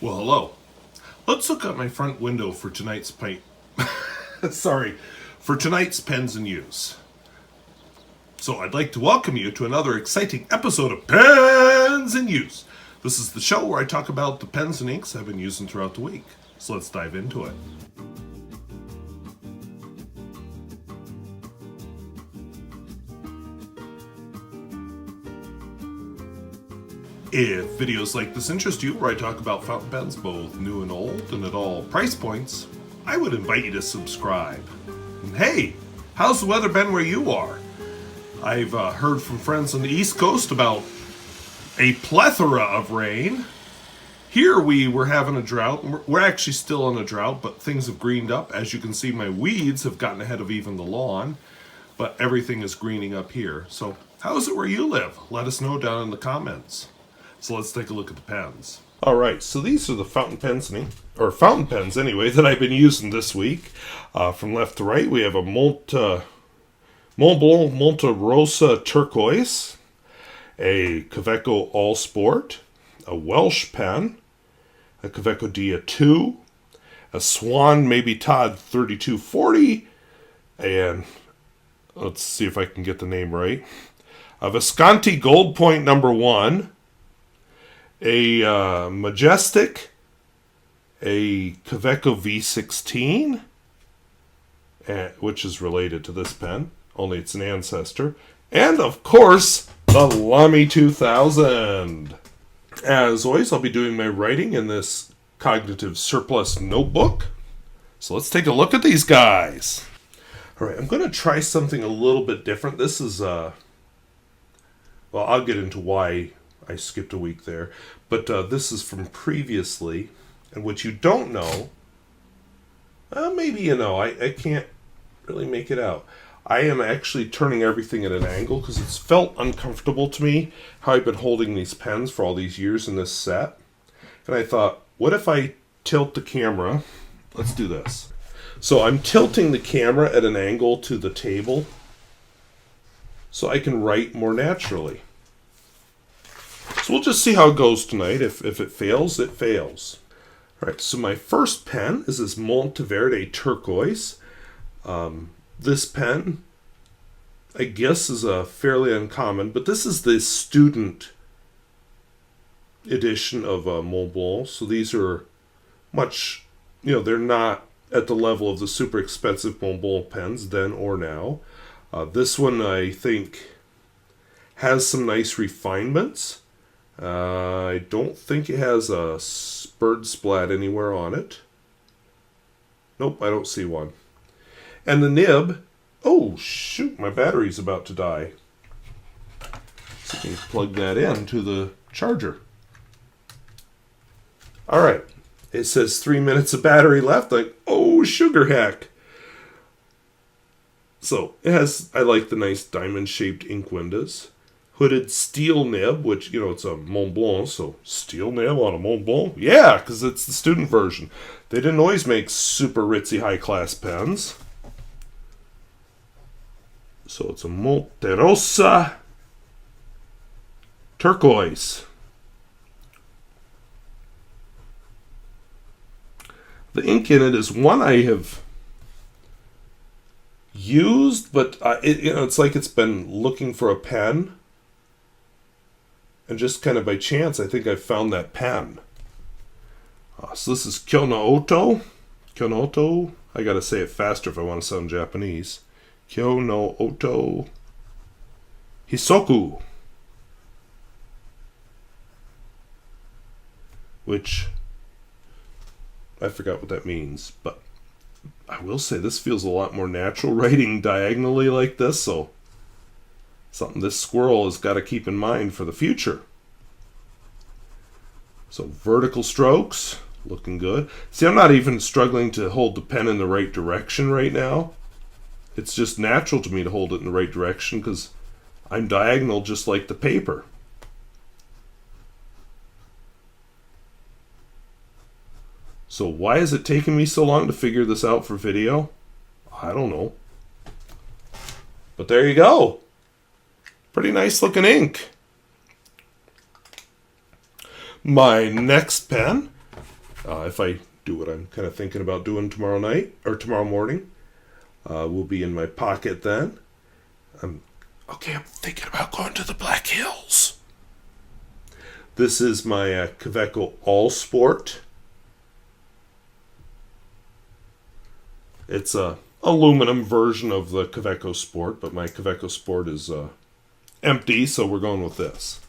Well, hello. Let's look out my front window for tonight's for tonight's pens in use. So I'd like to welcome you to another exciting episode of Pens in Use. This is the show where I talk about the pens and inks I've been using throughout the week. So let's dive into it. If videos like this interest you, where I talk about fountain pens, both new and old, and at all price points, I would invite you to subscribe. And hey, how's the weather been where you are? I've heard from friends on the East Coast about a plethora of rain. Here we were having a drought. We're actually still in a drought, but things have greened up. As you can see, my weeds have gotten ahead of even the lawn, but everything is greening up here. So how is it where you live? Let us know down in the comments. So let's take a look at the pens. All right, so these are the fountain pens anyway, that I've been using this week. From left to right, we have a Montblanc Monte Rosa Turquoise, a Kaweco All Sport, a Welsh pen, a Kaweco Dia 2, a Swan Mabie Todd 3240, and let's see if I can get the name right, a Visconti Gold Point number 1, a Majestic, a Kaweco V16, which is related to this pen, only it's an ancestor, and of course, the Lamy 2000. As always, I'll be doing my writing in this cognitive surplus notebook. So let's take a look at these guys. All right, I'm going to try something a little bit different. This is, well, I'll get into why I skipped a week there. But this is from previously. And what you don't know, maybe you know, I can't really make it out. I am actually turning everything at an angle because it's felt uncomfortable to me how I've been holding these pens for all these years in this set. And I thought, what if I tilt the camera? Let's do this. So I'm tilting the camera at an angle to the table so I can write more naturally. So we'll just see how it goes tonight. If it fails, it fails. All right, so my first pen is this Monteverde Turquoise. This pen, I guess, is fairly uncommon, but this is the student edition of Montblanc. So these are much, they're not at the level of the super expensive Montblanc pens then or now. This one, I think, has some nice refinements. I don't think it has a bird splat anywhere on it. Nope, I don't see one. And the nib, oh shoot, my battery's about to die. So I can plug that in to the charger. All right, it says 3 minutes of battery left. Like, oh, sugar hack. So it has, I like the nice diamond-shaped ink windows. Hooded steel nib, which, it's a Montblanc, so steel nib on a Montblanc? Yeah, because it's the student version. They didn't always make super ritzy high-class pens. So it's a Monte Rosa Turquoise. The ink in it is one I have used, but it's like it's been looking for a pen. And just kind of by chance, I think I found that pen. So this is Kyo-no-oto. Kyo-no-oto. I gotta say it faster if I want to sound Japanese. Kyo-no-oto Hisoku. Which, I forgot what that means. But I will say this feels a lot more natural writing diagonally like this, so something this squirrel has got to keep in mind for the future. So vertical strokes, looking good. See, I'm not even struggling to hold the pen in the right direction right now. It's just natural to me to hold it in the right direction because I'm diagonal just like the paper. So why is it taking me so long to figure this out for video? I don't know. But there you go. Pretty nice looking ink. My next pen If I do what I'm kind of thinking about doing tomorrow night or tomorrow morning, will be in my pocket then. I'm thinking about going to the Black Hills. This is my Kaweco All Sport. It's a aluminum version of the Kaweco Sport, but my Kaweco Sport is empty, so we're going with this.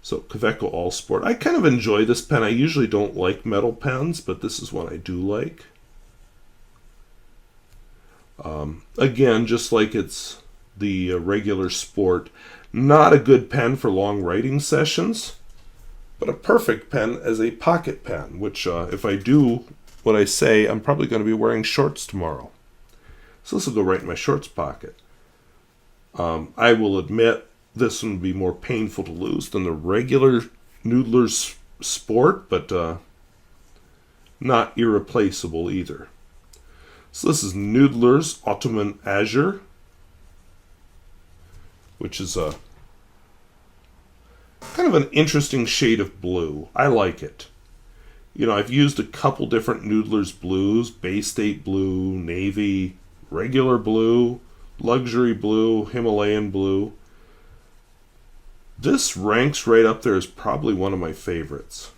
So Kaweco All Sport. I kind of enjoy this pen. I usually don't like metal pens, but this is one I do like. Again, just like it's the regular Sport, not a good pen for long writing sessions, but a perfect pen as a pocket pen, which if I do what I say, I'm probably going to be wearing shorts tomorrow. So this will go right in my shorts pocket. I will admit this one would be more painful to lose than the regular Noodler's Sport, but not irreplaceable either. So this is Noodler's Ottoman Azure, which is a kind of an interesting shade of blue. I like it. You know, I've used a couple different Noodler's blues: Bay State Blue, Navy, regular blue, luxury blue, Himalayan blue. This ranks right up there as probably one of my favorites.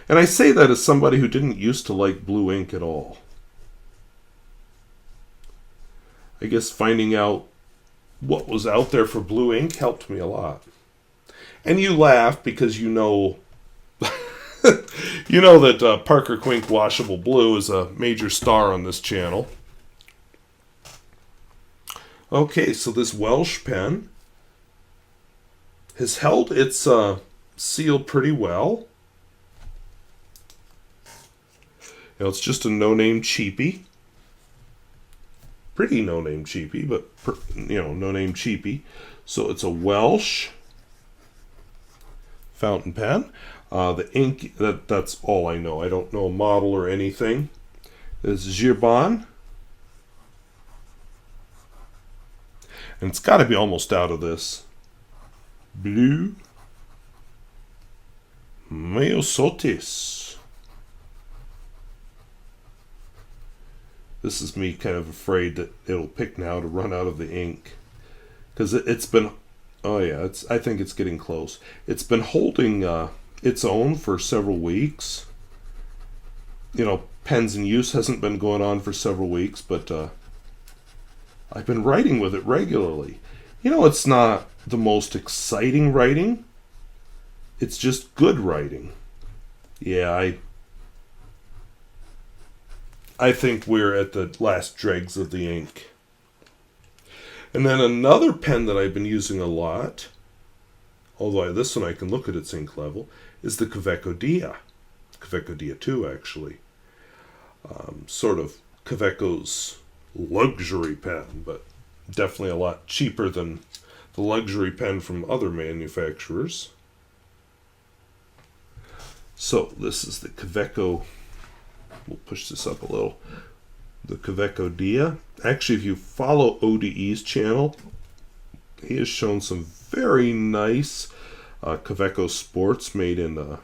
And I say that as somebody who didn't used to like blue ink at all. I guess finding out what was out there for blue ink helped me a lot. And you laugh because you know you know that Parker Quink Washable Blue is a major star on this channel. Okay, so this Welsh pen has held its seal pretty well. You know, it's just a no-name cheapie. Pretty no-name cheapie, but no-name cheapie. So it's a Welsh fountain pen. The ink, that's all I know. I don't know a model or anything. It's Herbin. And it's got to be almost out of this. Bleu. Myosotis. This is me kind of afraid that it'll pick now to run out of the ink. Because it's been... Oh yeah, I think it's getting close. It's been holding its own for several weeks. You know, pens in use hasn't been going on for several weeks, but I've been writing with it regularly. You know, it's not the most exciting writing. It's just good writing. Yeah, I think we're at the last dregs of the ink. And then another pen that I've been using a lot, although this one I can look at its ink level, is the Kaweco Dia. Kaweco Dia 2, actually. Sort of Kaweco's luxury pen, but definitely a lot cheaper than the luxury pen from other manufacturers. So this is the Kaweco, we'll push this up a little, the Kaweco Dia. Actually, if you follow ODE's channel, he has shown some very nice Kaweco sports made in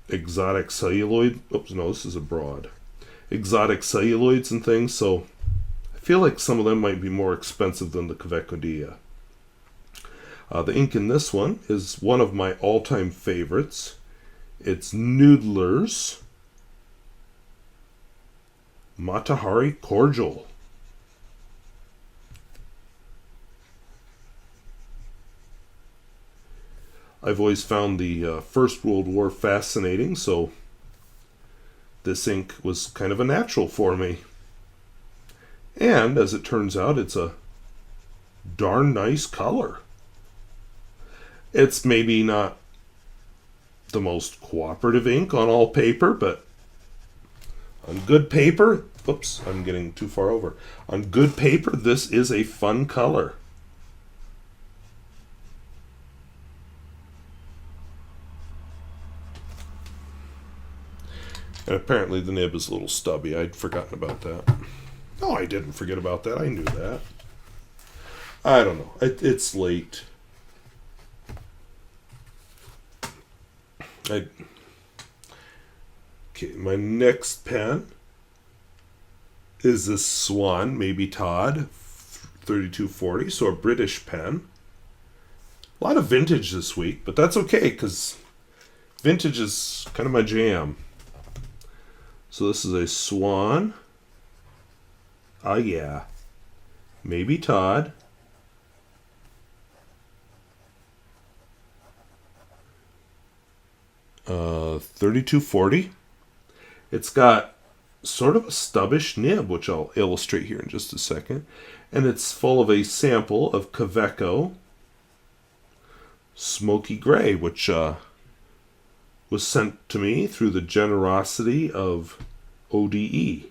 exotic celluloid. Oops, no, this is a broad. Exotic celluloids and things, so I feel like some of them might be more expensive than the Kaweco Dia. The ink in this one is one of my all-time favorites. It's Noodler's Matahari Cordial. I've always found the First World War fascinating, so this ink was kind of a natural for me. And, as it turns out, it's a darn nice color. It's maybe not the most cooperative ink on all paper, but on good paper, oops, I'm getting too far over. On good paper, this is a fun color. And apparently the nib is a little stubby. I'd forgotten about that. No, I didn't forget about that. I knew that. I don't know. It's late. Okay, my next pen is this Swan, Mabie Todd, 3240, so a British pen. A lot of vintage this week, but that's okay, because vintage is kind of my jam. So this is a Swan. Oh yeah. Mabie Todd. Uh, 3240. It's got sort of a stubbish nib, which I'll illustrate here in just a second. And it's full of a sample of Kaweco Smoky Gray, which was sent to me through the generosity of ODE.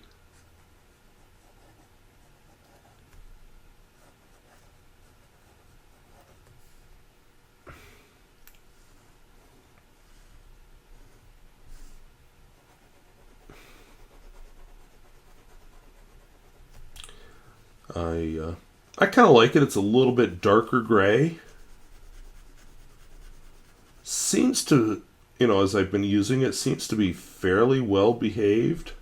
I kind of like it. It's a little bit darker gray. Seems to, as I've been using it, seems to be fairly well behaved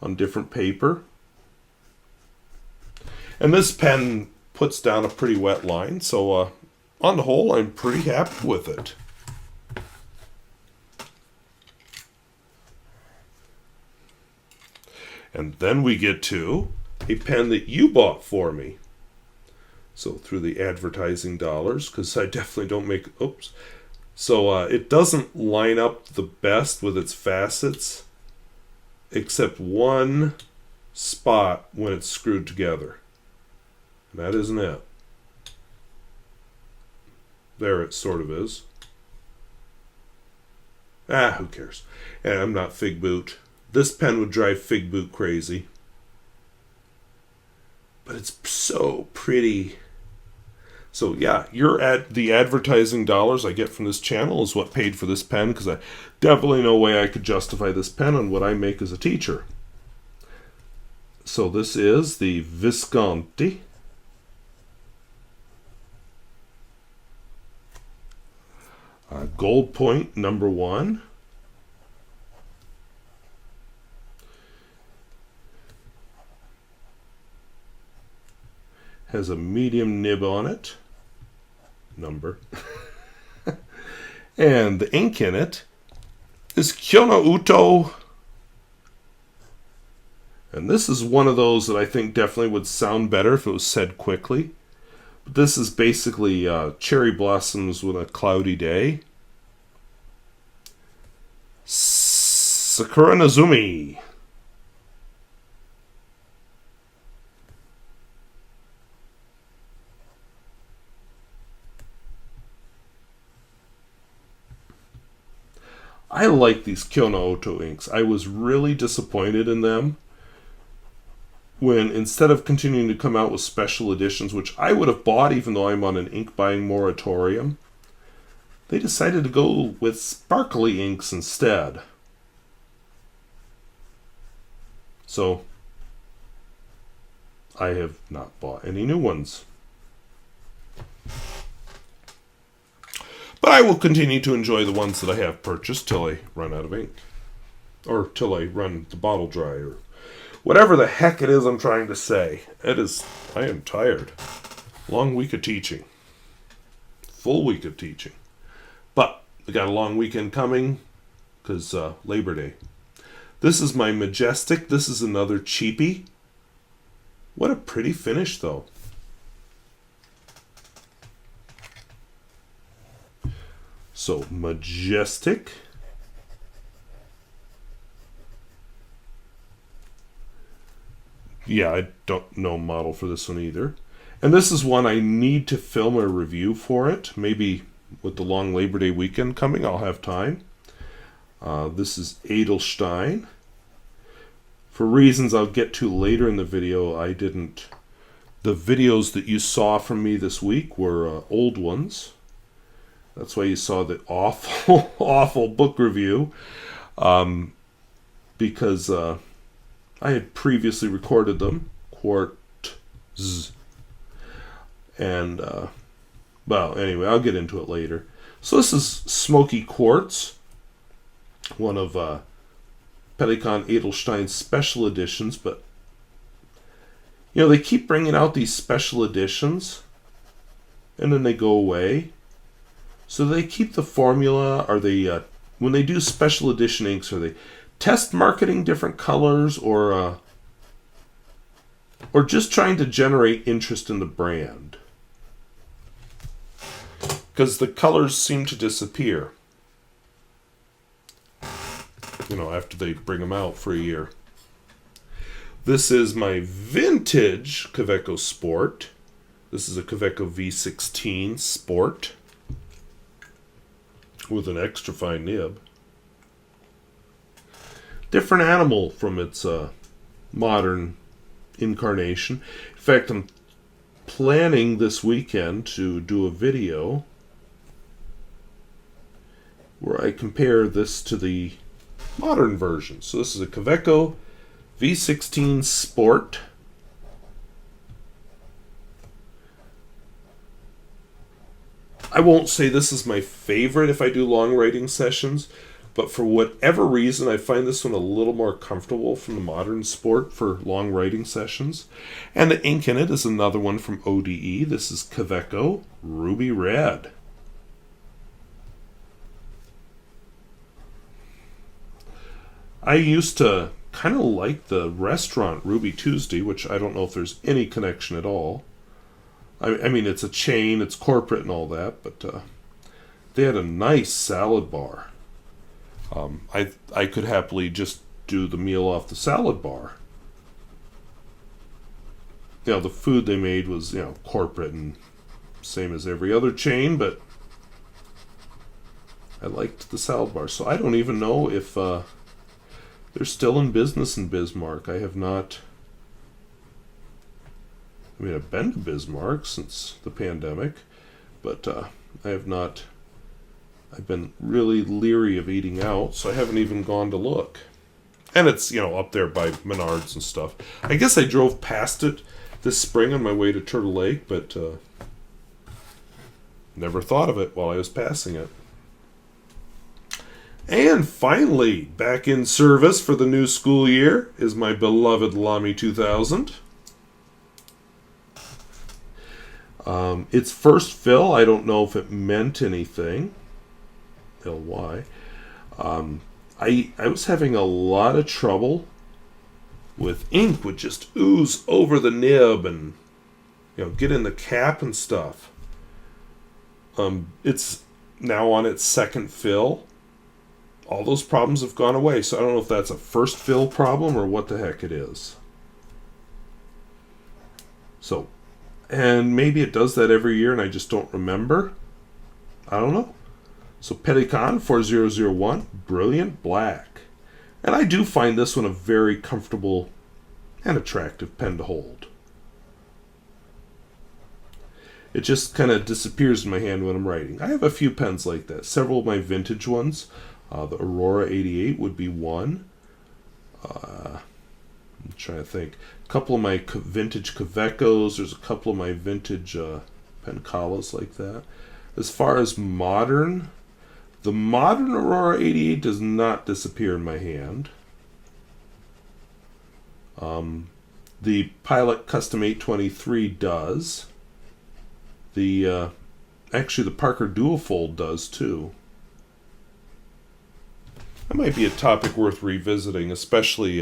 on different paper. And this pen puts down a pretty wet line, so on the whole, I'm pretty happy with it. And then we get to a pen that you bought for me. So through the advertising dollars, because I definitely don't make... Oops. So it doesn't line up the best with its facets, except one spot when it's screwed together. And that isn't it. There it sort of is. Who cares? And I'm not Fig Boot. This pen would drive Fig Boot crazy. But it's so pretty. So yeah, the advertising dollars I get from this channel is what paid for this pen, because I definitely no way I could justify this pen on what I make as a teacher. So this is the Visconti. Gold Point #1. Has a medium nib on it. Number. And the ink in it is Kyo-no-oto. And this is one of those that I think definitely would sound better if it was said quickly. But this is basically cherry blossoms with a cloudy day. Sakuranezumi. I like these Kyo-no-oto inks. I was really disappointed in them when, instead of continuing to come out with special editions, which I would have bought even though I'm on an ink buying moratorium, they decided to go with sparkly inks instead. So, I have not bought any new ones. But I will continue to enjoy the ones that I have purchased till I run out of ink. Or till I run the bottle dry, or whatever the heck it is I'm trying to say. I am tired. Long week of teaching. Full week of teaching. But we got a long weekend coming, because Labor Day. This is my Majestic. This is another cheapie. What a pretty finish, though. So, Majestic. Yeah, I don't know model for this one either. And this is one I need to film a review for it. Maybe with the long Labor Day weekend coming, I'll have time. This is Edelstein. For reasons I'll get to later in the video, the videos that you saw from me this week were old ones. That's why you saw the awful, awful book review. Because I had previously recorded them. Quartz. And, well, anyway, I'll get into it later. So this is Smoky Quartz. one of Pelikan Edelstein special editions, but they keep bringing out these special editions and then they go away. So they keep the formula, or they when they do special edition inks, are they test marketing different colors, or just trying to generate interest in the brand? Because the colors seem to disappear, after they bring them out for a year. This is my vintage Kaweco Sport. This is a Kaweco V16 Sport with an extra fine nib. Different animal from its modern incarnation. In fact, I'm planning this weekend to do a video where I compare this to the modern version. So this is a Kaweco V16 Sport. I won't say this is my favorite if I do long writing sessions, but for whatever reason, I find this one a little more comfortable from the modern Sport for long writing sessions. And the ink in it is another one from ODE. This is Kaweco Ruby Red. I used to kind of like the restaurant Ruby Tuesday, which I don't know if there's any connection at all. I mean, it's a chain, it's corporate and all that, but they had a nice salad bar. I could happily just do the meal off the salad bar. The food they made was, corporate and same as every other chain, but I liked the salad bar. So I don't even know if they're still in business in Bismarck. I have not... I've been to Bismarck since the pandemic, but I have not... I've been really leery of eating out, so I haven't even gone to look. And it's, up there by Menards and stuff. I guess I drove past it this spring on my way to Turtle Lake, but never thought of it while I was passing it. And finally, back in service for the new school year is my beloved Lamy 2000. Its first fill, I don't know if it meant anything. LY. I was having a lot of trouble with ink would just ooze over the nib and get in the cap and stuff. It's now on its second fill. All those problems have gone away, so I don't know if that's a first fill problem or what the heck it is. So, and maybe it does that every year and I just don't remember. I don't know. So Pelikan 4001, Brilliant Black. And I do find this one a very comfortable and attractive pen to hold. It just kind of disappears in my hand when I'm writing. I have a few pens like that. Several of my vintage ones. The Aurora 88 would be one. I'm trying to think. A couple of my vintage Kawecos. There's a couple of my vintage Pencalas like that. As far as modern, the modern Aurora 88 does not disappear in my hand. The Pilot Custom 823 does. Actually, the Parker Duofold does too. That might be a topic worth revisiting, especially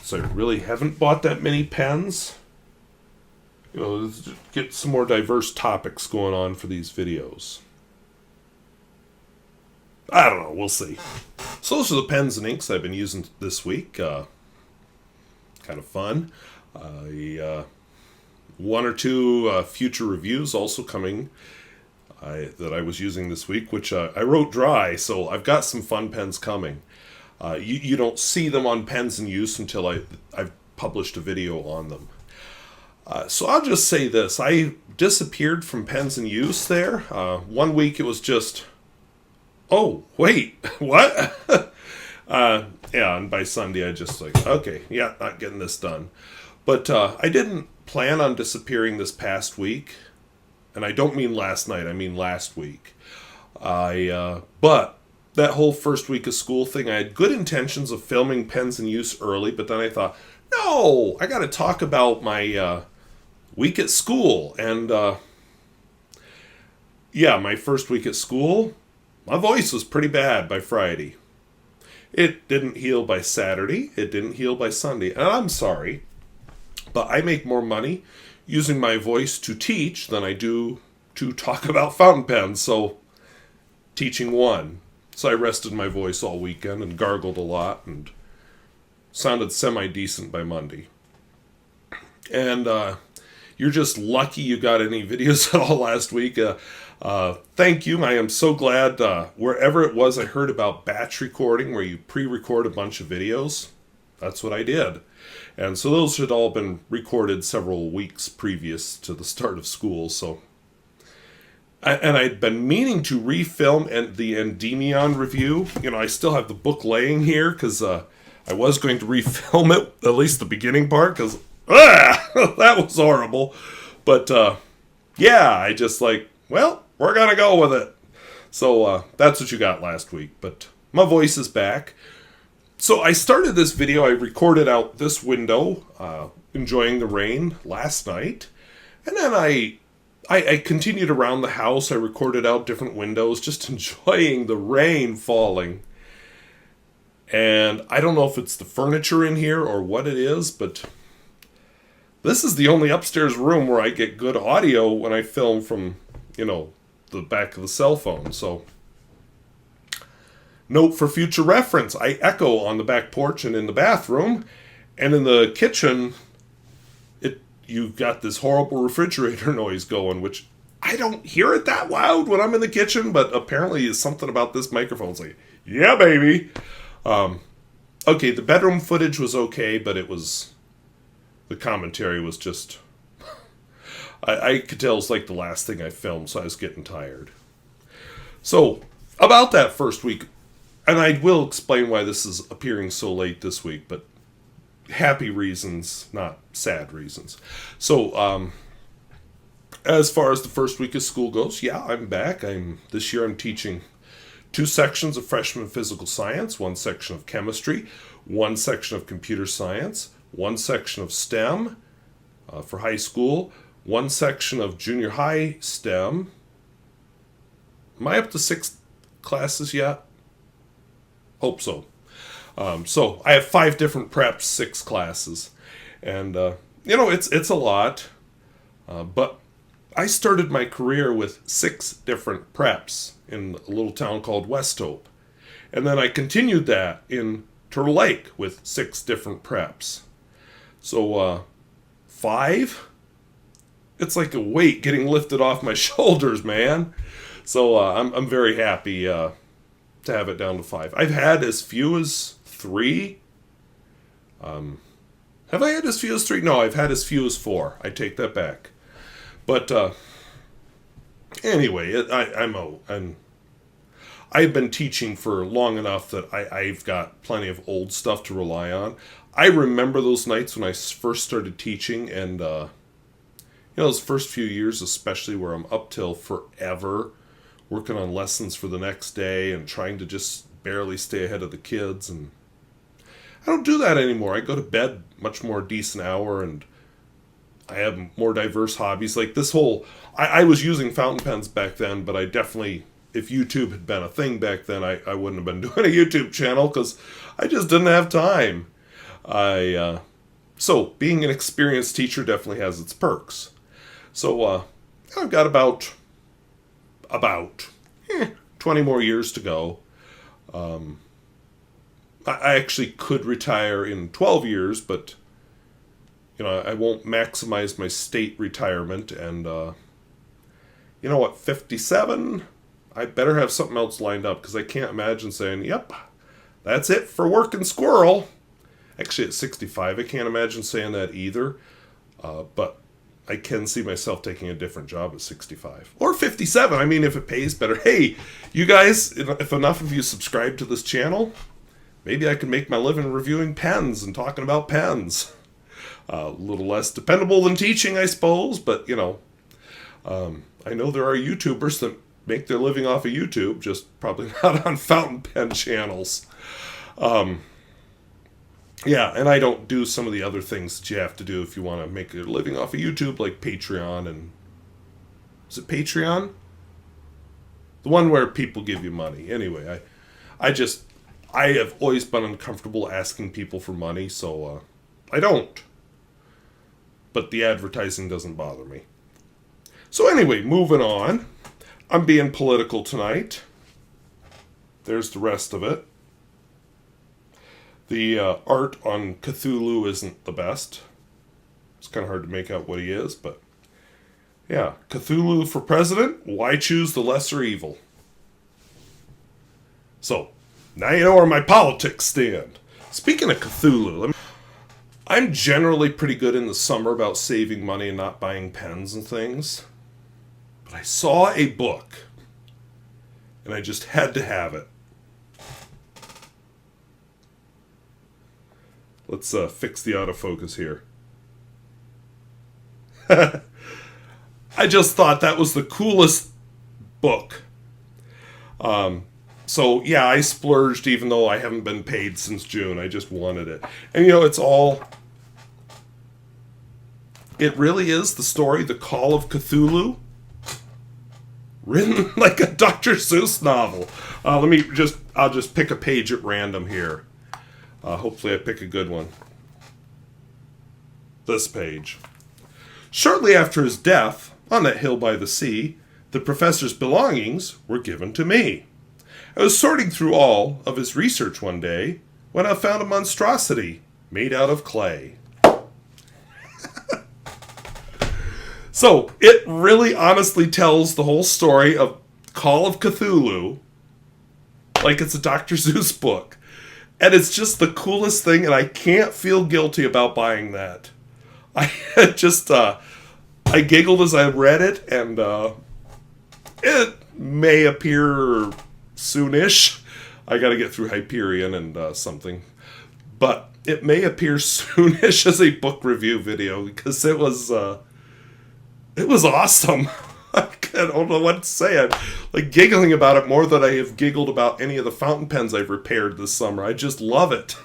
so I really haven't bought that many pens. Let's get some more diverse topics going on for these videos. I don't know, we'll see. So those are the pens and inks I've been using this week. Kind of fun. One or two future reviews also coming that I was using this week, which I wrote dry, so I've got some fun pens coming. You don't see them on Pens in Use until I've published a video on them. So I'll just say this. I disappeared from Pens in Use there. 1 week it was just, oh, wait, what? Yeah, and by Sunday I just okay, yeah, not getting this done. But I didn't plan on disappearing this past week. And I don't mean last night, I mean last week. But that whole first week of school thing, I had good intentions of filming pens in use early, but then I thought, no, I got to talk about my week at school. And yeah, my first week at school, my voice was pretty bad by Friday. It didn't heal by Saturday. It didn't heal by Sunday. And I'm sorry, but I make more money using my voice to teach than I do to talk about fountain pens. So teaching won. So I rested my voice all weekend and gargled a lot and sounded semi-decent by Monday. And you're just lucky you got any videos at all last week. Thank you. I am so glad wherever it was I heard about batch recording where you pre-record a bunch of videos. That's what I did. And so those had all been recorded several weeks previous to the start of school. So, and I'd been meaning to refilm the Endymion review. You know, I still have the book laying here because I was going to refilm it, at least the beginning part, because that was horrible. But yeah, I just like, well, we're going to go with it. So that's what you got last week. But my voice is back. So I started this video. I recorded out this window, enjoying the rain last night. And then I continued around the house. I recorded out different windows, just enjoying the rain falling. And I don't know if it's the furniture in here or what it is, but this is the only upstairs room where I get good audio when I film from, you know, the back of the cell phone. So, note for future reference, I echo on the back porch and in the bathroom, and in the kitchen, you've got this horrible refrigerator noise going, which I don't hear it that loud when I'm in the kitchen, but apparently it's something about this microphone. It's like, yeah, baby. Okay, the bedroom footage was okay, but the commentary was just, I could tell it's like the last thing I filmed, so I was getting tired. So, about that first week, and I will explain why this is appearing so late this week, but happy reasons, not sad reasons. So, as far as the first week of school goes, yeah, I'm back. This year I'm teaching 2 sections of freshman physical science, 1 section of chemistry, 1 section of computer science, 1 section of STEM for high school, 1 section of junior high STEM. Am I up to 6 classes yet? Hope so. So I have 5 different preps, 6 classes. And, you know, it's a lot. But I started my career with 6 different preps in a little town called Westhope. And then I continued that in Turtle Lake with 6 different preps. So, 5? It's like a weight getting lifted off my shoulders, man. So, I'm very happy to have it down to 5. I've had as few as 3. Have I had as few as 3? No, I've had as few as 4. I take that back. But anyway, I've been teaching for long enough that I've got plenty of old stuff to rely on. I remember those nights when I first started teaching, and you know, those first few years especially, where I'm up till forever working on lessons for the next day and trying to just barely stay ahead of the kids. And I don't do that anymore. I go to bed much more decent hour, and I have more diverse hobbies. Like this whole, I was using fountain pens back then, but I definitely, if YouTube had been a thing back then, I wouldn't have been doing a YouTube channel because I just didn't have time. So being an experienced teacher definitely has its perks. So I've got about 20 more years to go. I actually could retire in 12 years, but you know, I won't maximize my state retirement. And you know what, 57? I better have something else lined up, because I can't imagine saying, yep, that's it for working squirrel. Actually, at 65, I can't imagine saying that either. But I can see myself taking a different job at 65. Or 57, I mean, if it pays better. Hey, you guys, if enough of you subscribe to this channel, maybe I can make my living reviewing pens and talking about pens. A little less dependable than teaching, I suppose, but, you know, I know there are YouTubers that make their living off of YouTube, just probably not on fountain pen channels. Yeah, and I don't do some of the other things that you have to do if you want to make a living off of YouTube, like Patreon and... Is it Patreon? The one where people give you money. Anyway, I have always been uncomfortable asking people for money, so I don't. But the advertising doesn't bother me. So anyway, moving on. I'm being political tonight. There's the rest of it. The art on Cthulhu isn't the best. It's kind of hard to make out what he is, but... Yeah, Cthulhu for president? Why choose the lesser evil? So, now you know where my politics stand. Speaking of Cthulhu, I'm generally pretty good in the summer about saving money and not buying pens and things. But I saw a book, and I just had to have it. Let's fix the autofocus here. I just thought that was the coolest book. So, yeah, I splurged even though I haven't been paid since June. I just wanted it. And, it's all... It really is the story, The Call of Cthulhu. Written like a Dr. Seuss novel. I'll just pick a page at random here. Hopefully I pick a good one. This page. Shortly after his death, on that hill by the sea, the professor's belongings were given to me. I was sorting through all of his research one day when I found a monstrosity made out of clay. So, it really honestly tells the whole story of Call of Cthulhu like it's a Dr. Seuss book. And it's just the coolest thing, and I can't feel guilty about buying that. I I giggled as I read it, and it may appear soonish. I gotta get through Hyperion and something. But it may appear soonish as a book review video, because it was awesome. I don't know what to say. I'm like giggling about it more than I have giggled about any of the fountain pens I've repaired this summer. I just love it.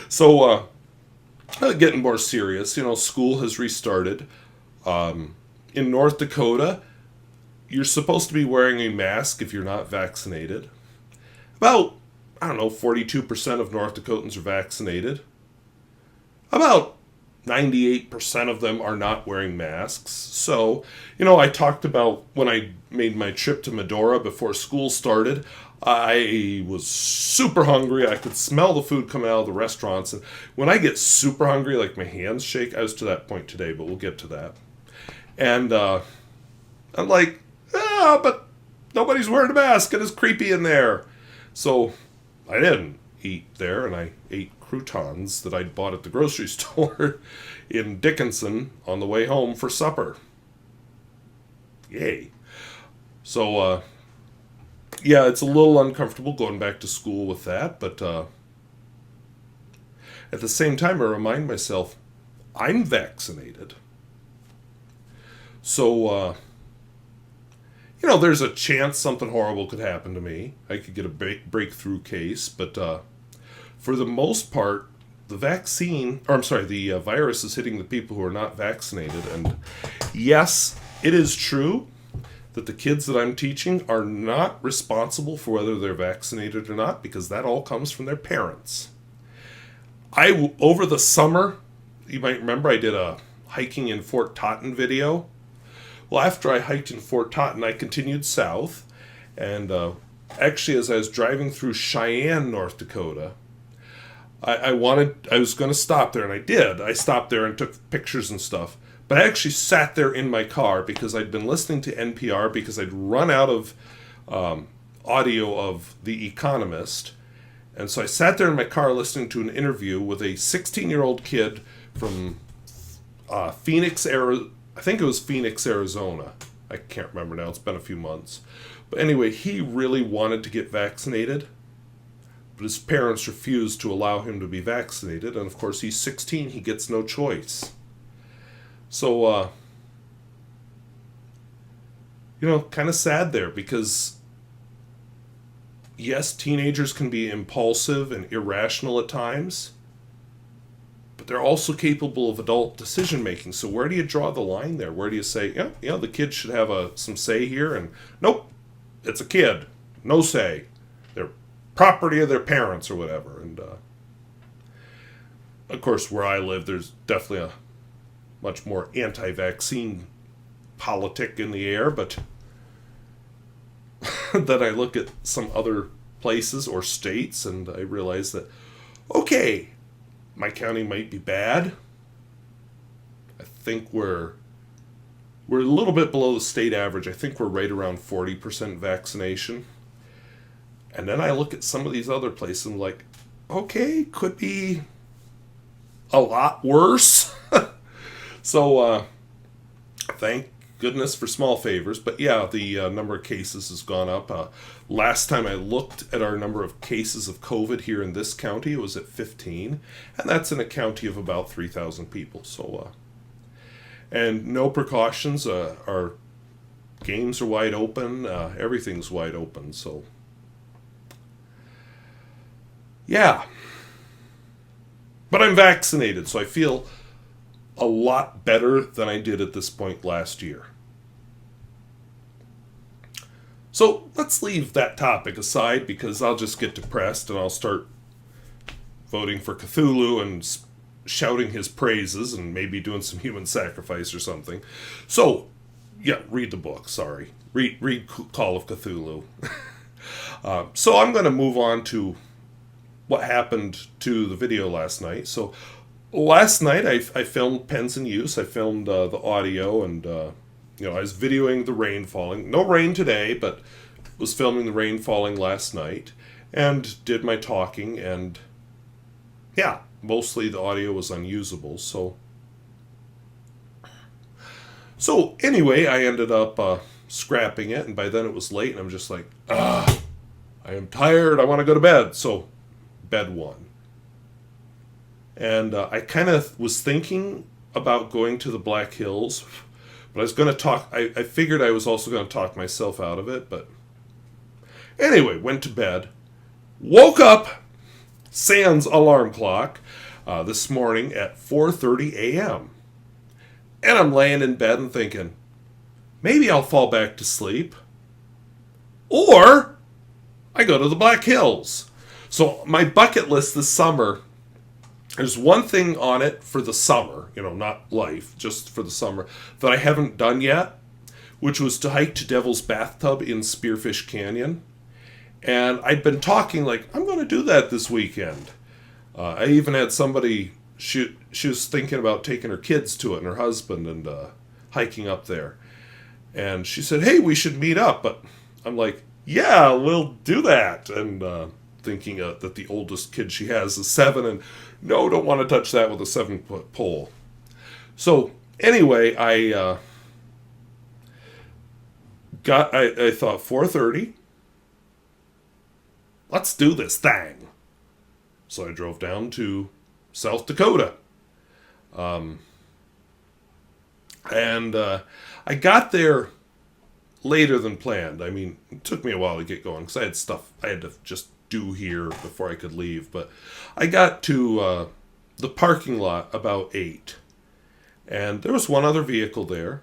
So, getting more serious, school has restarted. In North Dakota, you're supposed to be wearing a mask if you're not vaccinated. About, 42% of North Dakotans are vaccinated. About 98% of them are not wearing masks. So, I talked about when I made my trip to Medora before school started, I was super hungry. I could smell the food coming out of the restaurants. And when I get super hungry, like my hands shake, I was to that point today, but we'll get to that. And I'm like, but nobody's wearing a mask. It is creepy in there. So I didn't eat there, and I ate croutons that I'd bought at the grocery store in Dickinson on the way home for supper. Yay. So, yeah, it's a little uncomfortable going back to school with that, but at the same time, I remind myself, I'm vaccinated. So, there's a chance something horrible could happen to me. I could get a breakthrough case, but for the most part, the virus is hitting the people who are not vaccinated. And yes, it is true that the kids that I'm teaching are not responsible for whether they're vaccinated or not, because that all comes from their parents. Over the summer, you might remember I did a hiking in Fort Totten video. Well, after I hiked in Fort Totten, I continued south, and actually as I was driving through Cheyenne, North Dakota, I was going to stop there, and I did. I stopped there and took pictures and stuff. But I actually sat there in my car because I'd been listening to NPR because I'd run out of audio of The Economist. And so I sat there in my car listening to an interview with a 16-year-old kid from Phoenix, Arizona. I think it was Phoenix, Arizona. I can't remember now. It's been a few months. But anyway, he really wanted to get vaccinated, but his parents refused to allow him to be vaccinated. And of course, he's 16. He gets no choice. So, kind of sad there because, yes, teenagers can be impulsive and irrational at times, but they're also capable of adult decision making. So where do you draw the line there? Where do you say, the kid should have some say here, and nope, it's a kid, no say. They're property of their parents or whatever. And of course, where I live, there's definitely a much more anti-vaccine politic in the air, but then I look at some other places or states and I realize that, okay, my county might be bad. I think we're a little bit below the state average. I think we're right around 40% vaccination. And then I look at some of these other places and I'm like, okay, could be a lot worse. So, thank goodness for small favors. But yeah, the number of cases has gone up. Last time I looked at our number of cases of COVID here in this county, it was at 15. And that's in a county of about 3,000 people. So, and no precautions. Our games are wide open. Everything's wide open. So, yeah. But I'm vaccinated, so I feel a lot better than I did at this point last year. So let's leave that topic aside because I'll just get depressed and I'll start voting for Cthulhu and shouting his praises and maybe doing some human sacrifice or something. So, yeah, read the book, sorry. Read Call of Cthulhu. So I'm going to move on to what happened to the video last night. So last night I filmed Pens in Use. I filmed the audio and, I was videoing the rain falling. No rain today, but was filming the rain falling last night and did my talking. And yeah, mostly the audio was unusable. So anyway, I ended up scrapping it. And by then it was late and I'm just like, I am tired. I want to go to bed. So bed won. And I kind of was thinking about going to the Black Hills, but I was going to talk, I figured I was also going to talk myself out of it, but anyway, went to bed, woke up, sans alarm clock, this morning at 4:30 a.m. And I'm laying in bed and thinking, maybe I'll fall back to sleep, or I go to the Black Hills. So my bucket list this summer, there's one thing on it for the summer, not life, just for the summer, that I haven't done yet, which was to hike to Devil's Bathtub in Spearfish Canyon. And I'd been talking like, I'm going to do that this weekend. I even had somebody, she was thinking about taking her kids to it and her husband and hiking up there. And she said, hey, we should meet up. But I'm like, yeah, we'll do that. And thinking that the oldest kid she has is 7 and no, don't want to touch that with a 7-foot pole. So anyway, I thought 4:30. Let's do this thing. So I drove down to South Dakota. And I got there later than planned. I mean, it took me a while to get going because I had stuff I had to just do here before I could leave. But I got to the parking lot about 8. And there was one other vehicle there.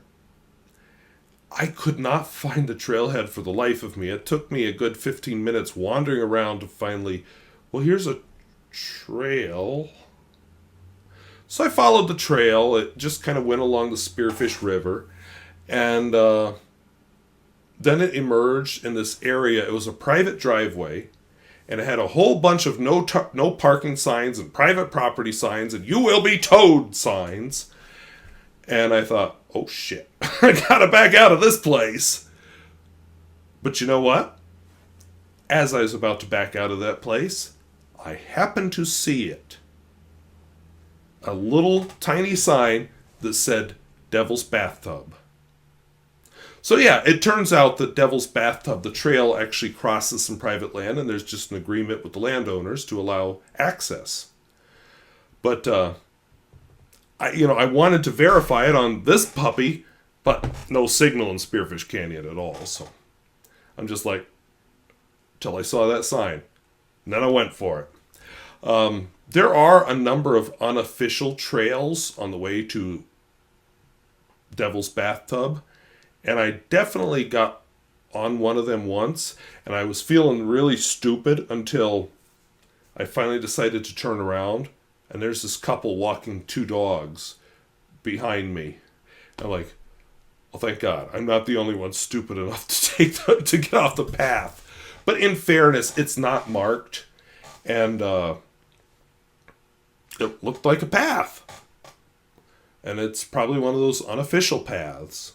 I could not find the trailhead for the life of me. It took me a good 15 minutes wandering around to finally, well, here's a trail. So I followed the trail. It just kind of went along the Spearfish River. And then it emerged in this area. It was a private driveway. And it had a whole bunch of no parking signs and private property signs and you will be towed signs. And I thought, oh shit, I gotta back out of this place. But you know what? As I was about to back out of that place, I happened to see it. A little tiny sign that said Devil's Bathtub. So yeah, it turns out that Devil's Bathtub, the trail actually crosses some private land and there's just an agreement with the landowners to allow access. But, I wanted to verify it on this puppy. But no signal in Spearfish Canyon at all, so I'm just like, till I saw that sign. And then I went for it. There are a number of unofficial trails on the way to Devil's Bathtub, and I definitely got on one of them once, and I was feeling really stupid until I finally decided to turn around, and there's this couple walking two dogs behind me. I'm like, oh, thank God, I'm not the only one stupid enough to get off the path. But in fairness, it's not marked, and it looked like a path. And it's probably one of those unofficial paths.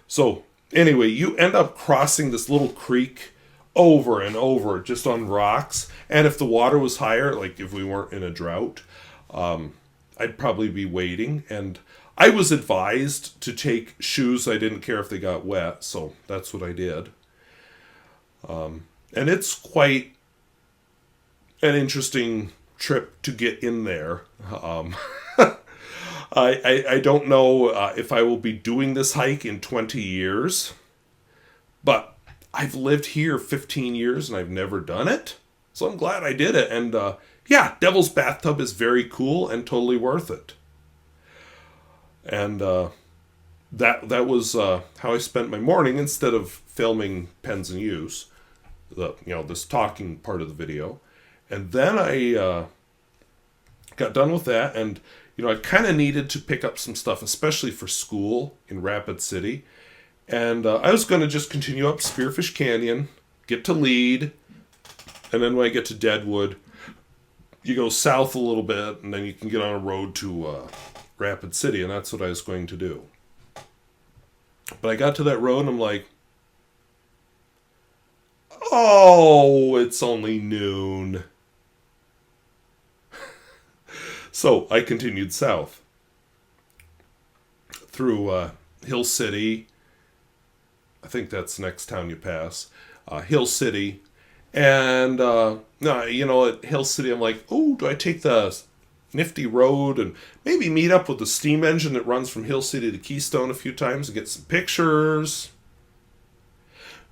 So, anyway, you end up crossing this little creek over and over, just on rocks. And if the water was higher, like if we weren't in a drought, I'd probably be wading. And I was advised to take shoes. I didn't care if they got wet, so that's what I did. And it's quite an interesting trip to get in there. I don't know if I will be doing this hike in 20 years, but I've lived here 15 years and I've never done it, so I'm glad I did it. And yeah, Devil's Bathtub is very cool and totally worth it. And that was how I spent my morning instead of filming Pens in Use, this talking part of the video. And then I got done with that, and I kind of needed to pick up some stuff, especially for school in Rapid City. And I was going to just continue up Spearfish Canyon, get to Lead, and then when I get to Deadwood, you go south a little bit, and then you can get on a road to Rapid City, and that's what I was going to do. But I got to that road, and I'm like, oh, it's only noon. So I continued south through Hill City. I think that's the next town you pass. Hill City. And, at Hill City, I'm like, oh, do I take the nifty road and maybe meet up with the steam engine that runs from Hill City to Keystone a few times and get some pictures?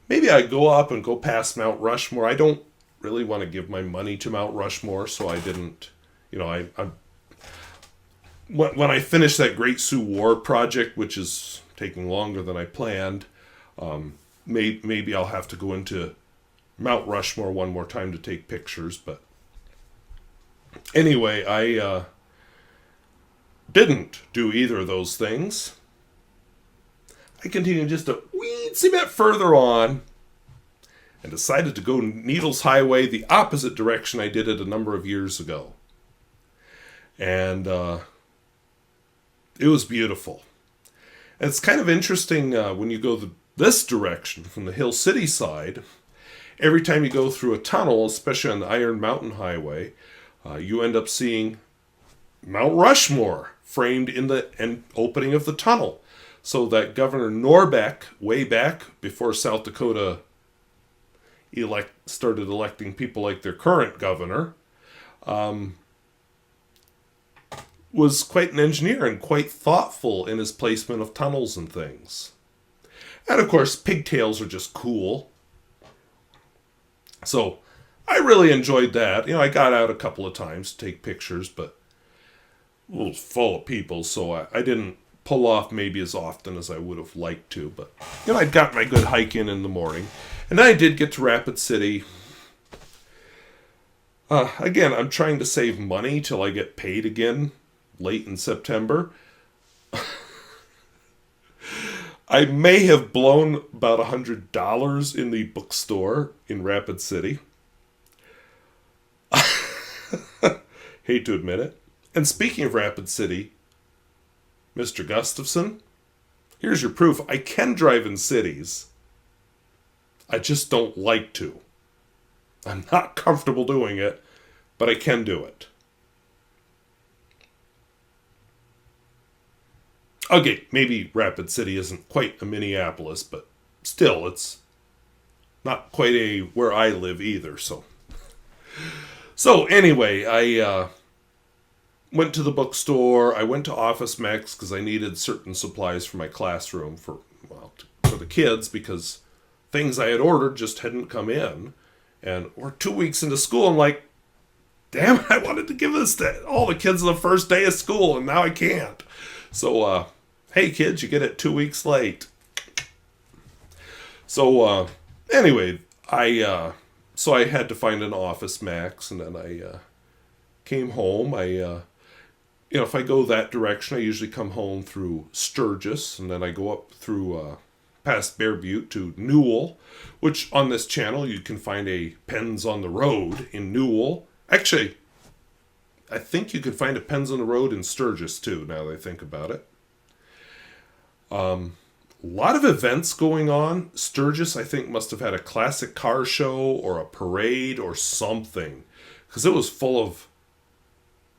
Maybe I go up and go past Mount Rushmore. I don't really want to give my money to Mount Rushmore, so I didn't, when I finish that Great Sioux War project, which is taking longer than I planned, maybe I'll have to go into Mount Rushmore one more time to take pictures. But anyway, I didn't do either of those things. I continued just a weensy bit further on and decided to go Needles Highway the opposite direction I did it a number of years ago. And it was beautiful. And it's kind of interesting when you go this direction from the Hill City side. Every time you go through a tunnel, especially on the Iron Mountain Highway, you end up seeing Mount Rushmore framed in the opening of the tunnel. So that Governor Norbeck, way back before South Dakota started electing people like their current governor, was quite an engineer and quite thoughtful in his placement of tunnels and things. And of course, pigtails are just cool. So I really enjoyed that. I got out a couple of times to take pictures, but it was full of people, so I didn't pull off maybe as often as I would have liked to. But I'd got my good hike in the morning. And then I did get to Rapid City. Again, I'm trying to save money till I get paid again late in September. I may have blown about $100 in the bookstore in Rapid City. Hate to admit it. And speaking of Rapid City, Mr. Gustafson, here's your proof. I can drive in cities. I just don't like to. I'm not comfortable doing it, but I can do it. Okay, maybe Rapid City isn't quite a Minneapolis, but still, it's not quite a where I live either, so. So anyway, I went to the bookstore. I went to Office Max because I needed certain supplies for my classroom for the kids, because things I had ordered just hadn't come in. And we're 2 weeks into school. I'm like, damn it, I wanted to give this to all the kids on the first day of school, and now I can't. So, hey kids, you get it 2 weeks late. So, anyway, I had to find an Office Max, and then I came home. If I go that direction, I usually come home through Sturgis, and then I go up through past Bear Butte to Newell, which on this channel you can find a Pens on the Road in Newell. Actually, I think you could find a Pens on the Road in Sturgis too, now that I think about it. A lot of events going on. Sturgis, I think, must have had a classic car show or a parade or something, because it was full of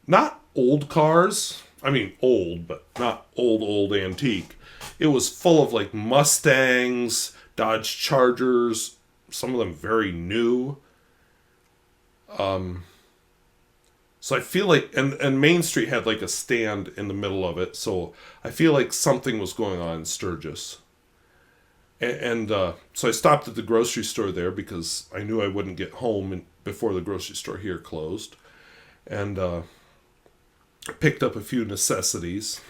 not old cars. I mean, old, but not old antique. It was full of like Mustangs, Dodge Chargers, some of them very new. So I feel like, and Main Street had like a stand in the middle of it, so I feel like something was going on in Sturgis. And so I stopped at the grocery store there because I knew I wouldn't get home before the grocery store here closed. And picked up a few necessities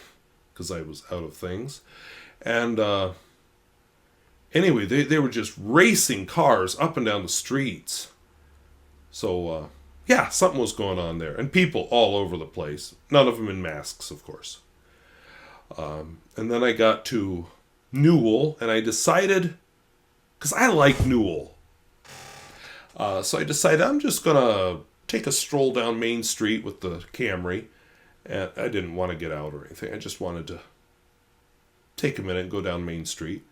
because I was out of things. And anyway, they were just racing cars up and down the streets. So, yeah, something was going on there. And people all over the place. None of them in masks, of course. And then I got to Newell, and I decided, because I like Newell. So I decided I'm just going to take a stroll down Main Street with the Camry. And I didn't want to get out or anything. I just wanted to take a minute and go down Main Street.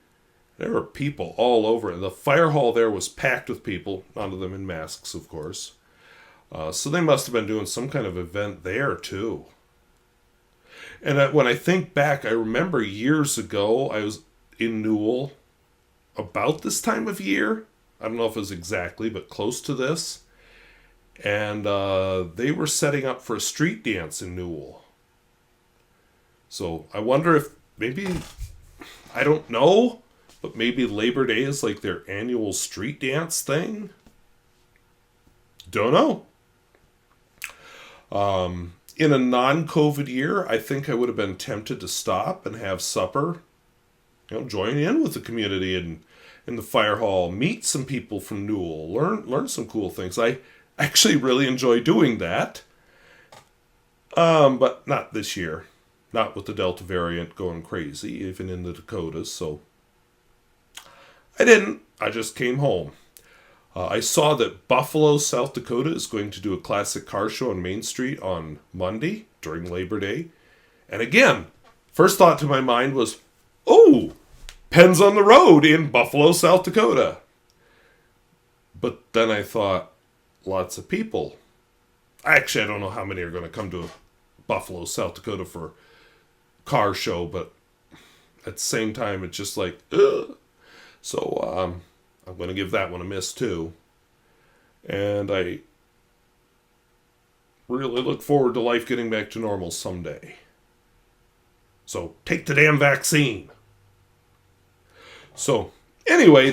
There were people all over. The fire hall there was packed with people, none of them in masks, of course. So they must have been doing some kind of event there, too. And when I think back, I remember years ago, I was in Newell about this time of year. I don't know if it was exactly, but close to this. And they were setting up for a street dance in Newell. So I wonder if maybe, I don't know, but maybe Labor Day is like their annual street dance thing. Don't know. In a non-COVID year, I think I would have been tempted to stop and have supper. Join in with the community and in the fire hall, meet some people from Newell, learn some cool things. I actually really enjoy doing that. But not this year. Not with the Delta variant going crazy, even in the Dakotas, so I didn't. I just came home. I saw that Buffalo, South Dakota is going to do a classic car show on Main Street on Monday during Labor Day. And again, first thought to my mind was, oh, Pens on the Road in Buffalo, South Dakota. But then I thought, lots of people. Actually, I don't know how many are going to come to Buffalo, South Dakota for car show, but at the same time, it's just like, ugh. So, I'm going to give that one a miss, too. And I really look forward to life getting back to normal someday. So, take the damn vaccine. So, anyway,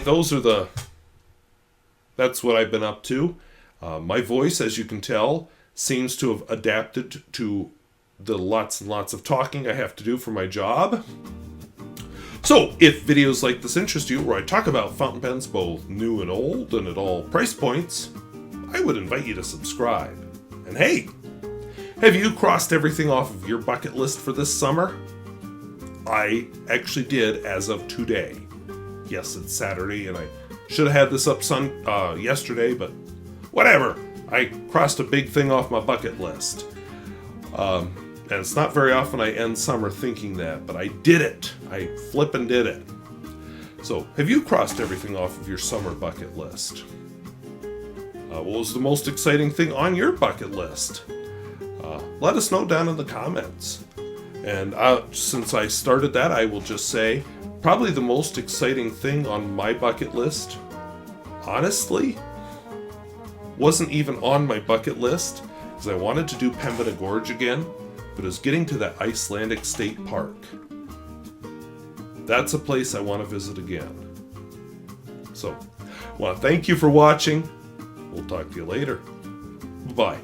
that's what I've been up to. My voice, as you can tell, seems to have adapted to the lots and lots of talking I have to do for my job. So, if videos like this interest you, where I talk about fountain pens both new and old and at all price points, I would invite you to subscribe. And hey, have you crossed everything off of your bucket list for this summer? I actually did as of today. Yes, it's Saturday, and I should have had this up yesterday, but whatever. I crossed a big thing off my bucket list. And it's not very often I end summer thinking that, but I did it. I flippin' did it. So, have you crossed everything off of your summer bucket list? What was the most exciting thing on your bucket list? Let us know down in the comments. And since I started that, I will just say, probably the most exciting thing on my bucket list, honestly, wasn't even on my bucket list, because I wanted to do Pembina Gorge again. but is getting to that Icelandic state park. That's a place I want to visit again. So, I want to thank you for watching. We'll talk to you later. Bye.